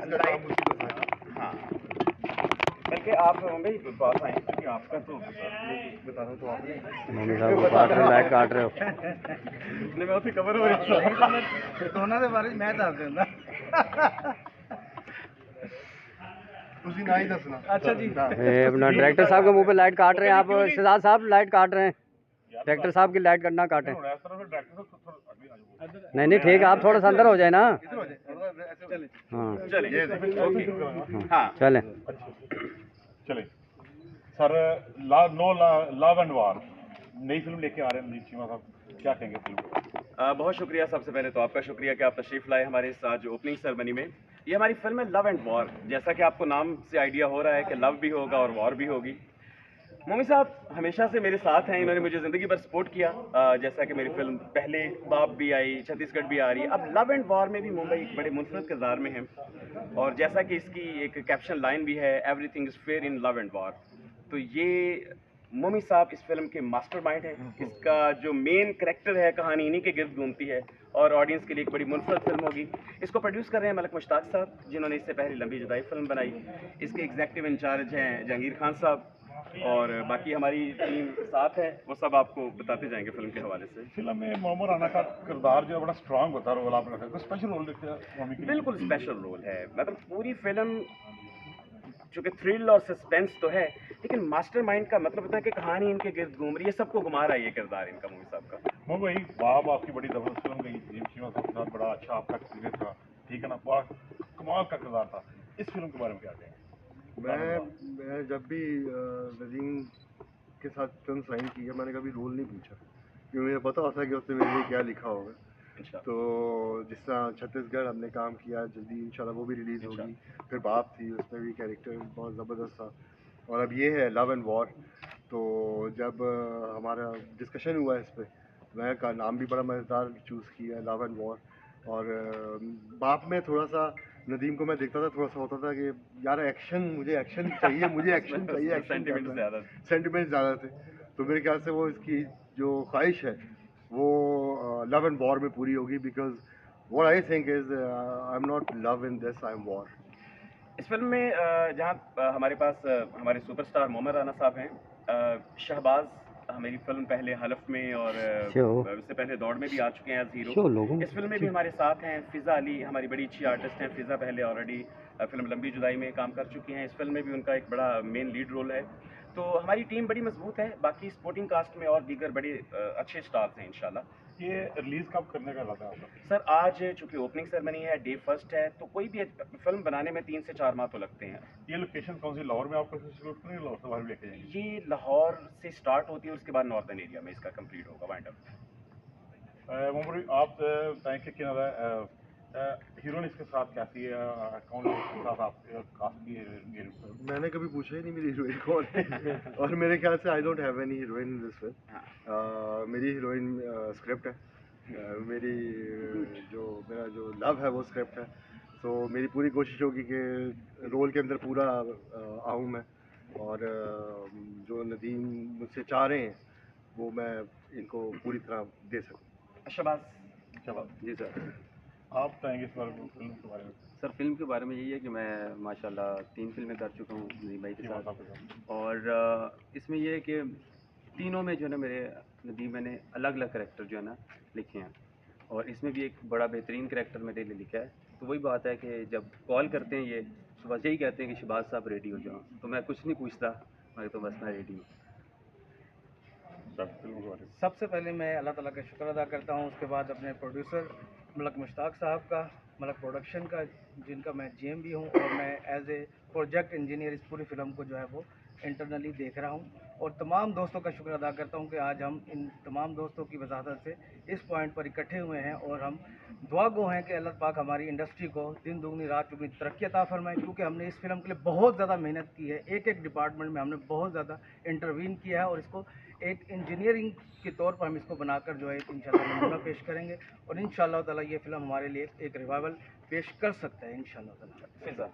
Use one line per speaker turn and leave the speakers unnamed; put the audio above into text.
हाँ, बल्कि आप मुंबई पास आए क्योंकि आपका तो बता दो तो आपने
मम्मी साहब को काट रहे हो, लाइट काट रहे हो।
नहीं मैं उसे कवर हो रही
दोनों के बारे में मैं दस दूंगा।
ਤੁਸੀਂ ਨਾ ਹੀ ਦੱਸਣਾ।
अच्छा जी।
ये अपना डायरेक्टर साहब के मुंह पे लाइट काट रहे हैं आप, शहजाद साहब लाइट काट रहे हैं। डायरेक्टर साहब की लाइट करना काटें। नहीं नहीं ठीक है, आप थोड़ा सा अंदर हो जाए ना। हाँ
चले हाँ
चलें।
चले सर, लव एंड वार नई फिल्म लेके आ रहे हैं रणजीत चीमा साहब, क्या कहेंगे फिल्म को?
बहुत शुक्रिया। सबसे पहले तो आपका शुक्रिया कि आप तशरीफ़ लाए हमारे इस आज ओपनिंग सेरेमनी में। ये हमारी फिल्म है लव एंड वॉर। जैसा कि आपको नाम से आइडिया हो रहा है कि लव भी होगा और वॉर भी होगी। मोमी साहब हमेशा से मेरे साथ हैं, इन्होंने मुझे ज़िंदगी भर सपोर्ट किया। जैसा कि मेरी फिल्म पहले बाप भी आई, छत्तीसगढ़ भी आ रही है, अब लव एंड वॉर में भी मुंबई एक बड़े मुनफरद किरदार में है। और जैसा कि इसकी एक कैप्शन लाइन भी है, everything is fair in love and war. तो ये मोमी साहब इस फिल्म के मास्टरमाइंड हैं। इसका जो मेन करैक्टर है, कहानी इन्हीं के गिर्द घूमती है और ऑडियंस के लिए एक बड़ी मुनफरद फिल्म होगी। इसको प्रोड्यूस कर रहे हैं मलक मुश्ताक साहब, जिन्होंने इससे पहले लंबी जुदाई फिल्म बनाई। इसके एग्जीक्यूटिव इंचार्ज हैं जहांगीर खान साहब और बाकी हमारी टीम साथ है, वो सब आपको बताते जाएंगे फिल्म के हवाले से।
फिल्म में मोहम्मद राना का किरदार जो है बड़ा स्ट्रांग होता है, रोल आप रखते हैं, स्पेशल रोल देखते हैं मम्मी के लिए?
बिल्कुल स्पेशल रोल है। मतलब पूरी फिल्म चूँकि थ्रिल और सस्पेंस तो है, लेकिन मास्टरमाइंड का मतलब होता है कि कहानी इनके गिर्द घूम रही है, सबको घुमा रहा है ये किरदार इनका मोमी साहब का।
भाई बाप आपकी बड़ी जबरदस्त फिल्म गई, रणजीत चीमा साहब के साथ बड़ा अच्छा आपका एक्सपीरियंस था, ठीक है ना, बड़ा कमाल का किरदार था। इस फिल्म के बारे में क्या कहेंगे?
मैं जब भी नदीम के साथ फिल्म साइन की है, मैंने कभी रोल नहीं पूछा क्योंकि मुझे पता होता है कि उसने मेरे लिए क्या लिखा होगा। तो जिस तरह छत्तीसगढ़ हमने काम किया, जल्दी इंशाल्लाह वो भी रिलीज़ होगी। फिर बाप थी, उसमें भी कैरेक्टर बहुत ज़बरदस्त था। और अब ये है लव एंड वॉर। तो जब हमारा डिस्कशन हुआ इस पर, मैं का नाम भी बड़ा मज़ेदार चूज़ किया, लव एंड वॉर। और बाप में थोड़ा सा नदीम को मैं देखता था, थोड़ा सा होता था कि यार एक्शन, मुझे एक्शन चाहिए, मुझे एक्शन चाहिए, एक्शन सेंटिमेंट ज़्यादा थे। तो मेरे ख्याल से वो इसकी जो ख्वाहिश है वो लव एंड वॉर में पूरी होगी, because what I think is I am not love in this, I am war.
इस फिल्म में जहाँ हमारे पास हमारे सुपरस्टार मोहम्मद राना साहब हैं, शहबाज मेरी फिल्म पहले हलफ में और उससे पहले दौड़ में भी आ चुके हैं एज हीरो। इस फिल्म में भी हमारे साथ हैं फ़िज़ा अली, हमारी बड़ी अच्छी आर्टिस्ट हैं। फ़िज़ा पहले ऑलरेडी फिल्म लंबी जुदाई में काम कर चुकी हैं, इस फिल्म में भी उनका एक बड़ा मेन लीड रोल है। तो हमारी टीम बड़ी मजबूत है। बाकी स्पोर्टिंग कास्ट में और दीगर बड़े अच्छे स्टार्स हैं इंशाल्लाह।
ये रिलीज कब करने का इरादा है आपका?
सर आज चूँकि ओपनिंग सेरेमनी है, डे फर्स्ट है, तो कोई भी फिल्म बनाने में 3 से 4 माह तो लगते हैं।
ये लोकेशन कौन सी, लाहौर में आपको शूट करेंगे, लाहौर से बाहर भी लेके जाएंगे?
ये लाहौर से स्टार्ट होती है और उसके बाद नॉर्दर्न एरिया में इसका कंप्लीट होगा वाइंड अप।
मोहम्मद आप बताएं कि क्या हीरोइन इसके साथ कैसी है, कौन है इसके साथ आप कास्ट की हीरोइन?
मैंने कभी पूछा ही नहीं मेरी हीरोइन कौन है। और मेरे ख्याल से I don't have any heroine in this film. मेरी हीरोइन स्क्रिप्ट है, मेरा जो लव है वो स्क्रिप्ट है। तो मेरी पूरी कोशिश होगी कि रोल के अंदर पूरा आऊँ मैं, और जो नदीम मुझसे चाह रहे हैं वो मैं इनको पूरी तरह दे सकूँ।
शहबाज
जी सर,
आप बताएंगे इस बारे में फिल्म के बारे में?
सर फिल्म के बारे में यही है कि मैं माशाल्लाह 3 फिल्में कर चुका हूँ नदीम भाई के साथ। और इसमें ये है कि तीनों में जो है ना मेरे नदीम मैंने अलग अलग करैक्टर जो है ना लिखे हैं, और इसमें भी एक बड़ा बेहतरीन करैक्टर मेरे लिए लिखा है। तो वही बात है कि जब कॉल करते हैं ये तो बस यही कहते हैं कि शहबाज साहब रेडी हो जाओ, तो मैं कुछ नहीं पूछता, मैं तो बस मैं रेडी हूँ।
सबसे पहले मैं अल्लाह ताला का शुक्र अदा करता हूँ, उसके बाद अपने प्रोड्यूसर मलक मुश्ताक साहब का, मलक प्रोडक्शन का, जिनका मैं जीएम भी हूँ, और मैं एज ए प्रोजेक्ट इंजीनियर इस पूरी फिल्म को जो है वो इंटरनली देख रहा हूँ। और तमाम दोस्तों का शुक्र अदा करता हूँ कि आज हम इन तमाम दोस्तों की वजाहत से इस पॉइंट पर इकट्ठे हुए हैं, और हम दुआ गो हैं कि अल्लाह पाक हमारी इंडस्ट्री को दिन दुगनी रात चुगनी तरक्की अता फरमाए, क्योंकि हमने इस फिल्म के लिए बहुत ज़्यादा मेहनत की है। एक एक डिपार्टमेंट में हमने बहुत ज़्यादा इंटरवीन किया है, और इसको एक इंजीनियरिंग के तौर पर हम इसको बनाकर जो है इंशाल्लाह नमूना पेश करेंगे, और इंशाल्लाह ताला ये फिल्म हमारे लिए एक रिवाइवल पेश कर सकता है इंशाल्लाह ताला।